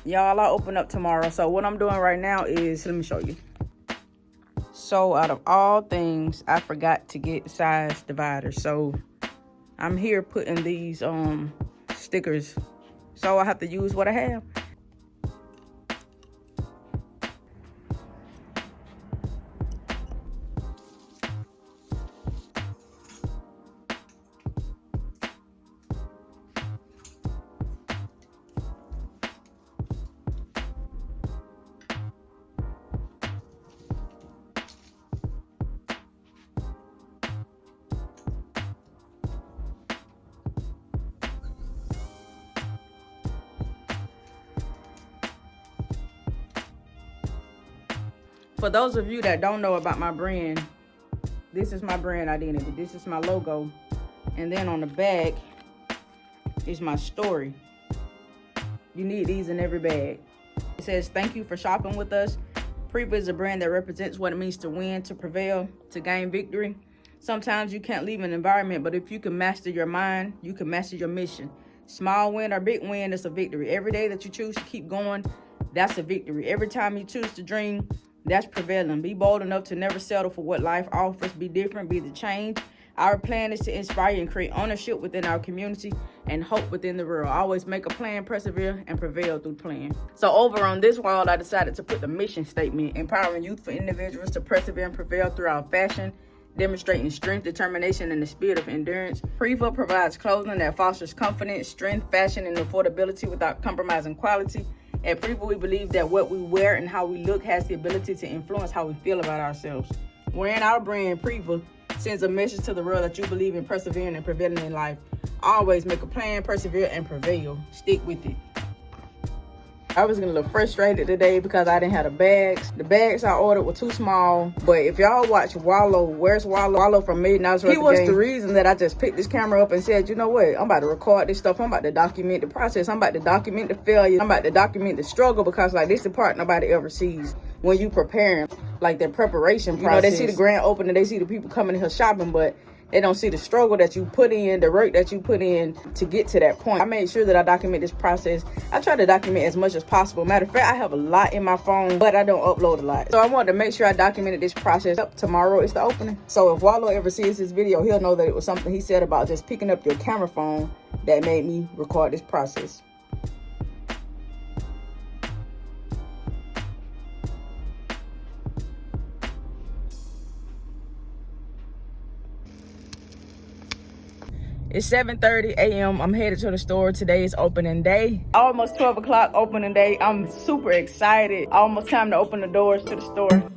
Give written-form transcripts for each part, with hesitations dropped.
Y'all, I'll open up tomorrow. So what I'm doing right now is, let me show you. So out of all things, I forgot to get size dividers. So I'm here putting these stickers. So I have to use what I have. For those of you that don't know about my brand, this is my brand identity. This is my logo. And then on the back is my story. You need these in every bag. It says, thank you for shopping with us. Preva is a brand that represents what it means to win, to prevail, to gain victory. Sometimes you can't leave an environment, but if you can master your mind, you can master your mission. Small win or big win is a victory. Every day that you choose to keep going, that's a victory. Every time you choose to dream, that's prevailing. Be bold enough to never settle for what life offers. Be different, be the change. Our plan is to inspire and create ownership within our community and hope within the world. Always make a plan, persevere, and prevail through plan. So over on this wall, I decided to put the mission statement: empowering youth for individuals to persevere and prevail throughout fashion, demonstrating strength, determination, and the spirit of endurance. Preva provides clothing that fosters confidence, strength, fashion, and affordability without compromising quality. At Preva, we believe that what we wear and how we look has the ability to influence how we feel about ourselves. Wearing our brand, Preva, sends a message to the world that you believe in persevering and prevailing in life. Always make a plan, persevere, and prevail. Stick with it. I was getting a little frustrated today because I didn't have the bags. The bags I ordered were too small. But if y'all watch Wallow, where's Wallow? Wallow from Midnight. He was the reason that I just picked this camera up and said, you know what? I'm about to record this stuff. I'm about to document the process. I'm about to document the failure. I'm about to document the struggle, because like this is the part nobody ever sees when you preparing, like the preparation process. You know, they see the grand opening, they see the people coming in here shopping, but they don't see the struggle that you put in, the work that you put in to get to that point. I made sure that I document this process. I try to document as much as possible. Matter of fact, I have a lot in my phone, but I don't upload a lot. So I wanted to make sure I documented this process. Tomorrow is the opening. So if Wallow ever sees this video, he'll know that it was something he said about just picking up your camera phone that made me record this process. It's 7:30 a.m. I'm headed to the store. Today is opening day. Almost 12 o'clock opening day. I'm super excited. Almost time to open the doors to the store.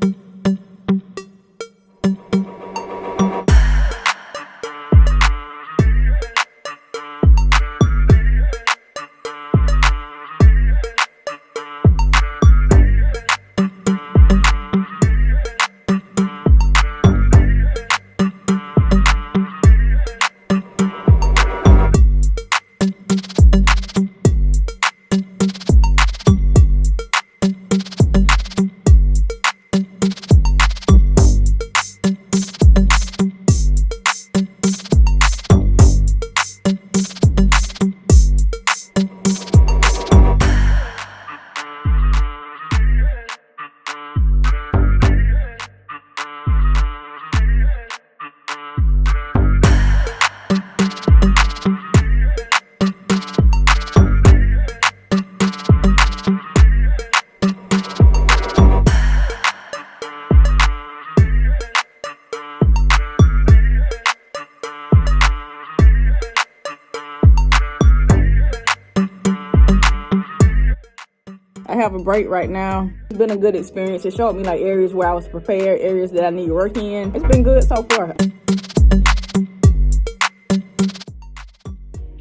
I have a break right now. It's been a good experience. It showed me like areas where I was prepared, areas that I need work in. It's been good so far.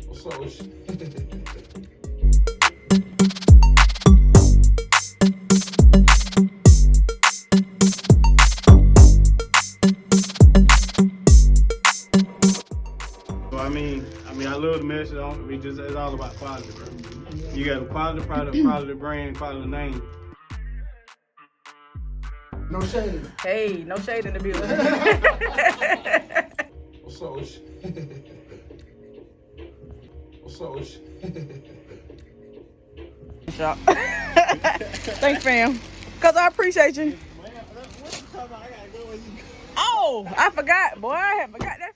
What's up with you? I love the message. It's all about quality, bro. You got a quality product, quality brand, quality name. No shade. Hey, no shade in the building. What's up with you? What's up with you? Shop. Thanks, fam. Cause I appreciate you. Oh, I forgot, boy. I forgot that.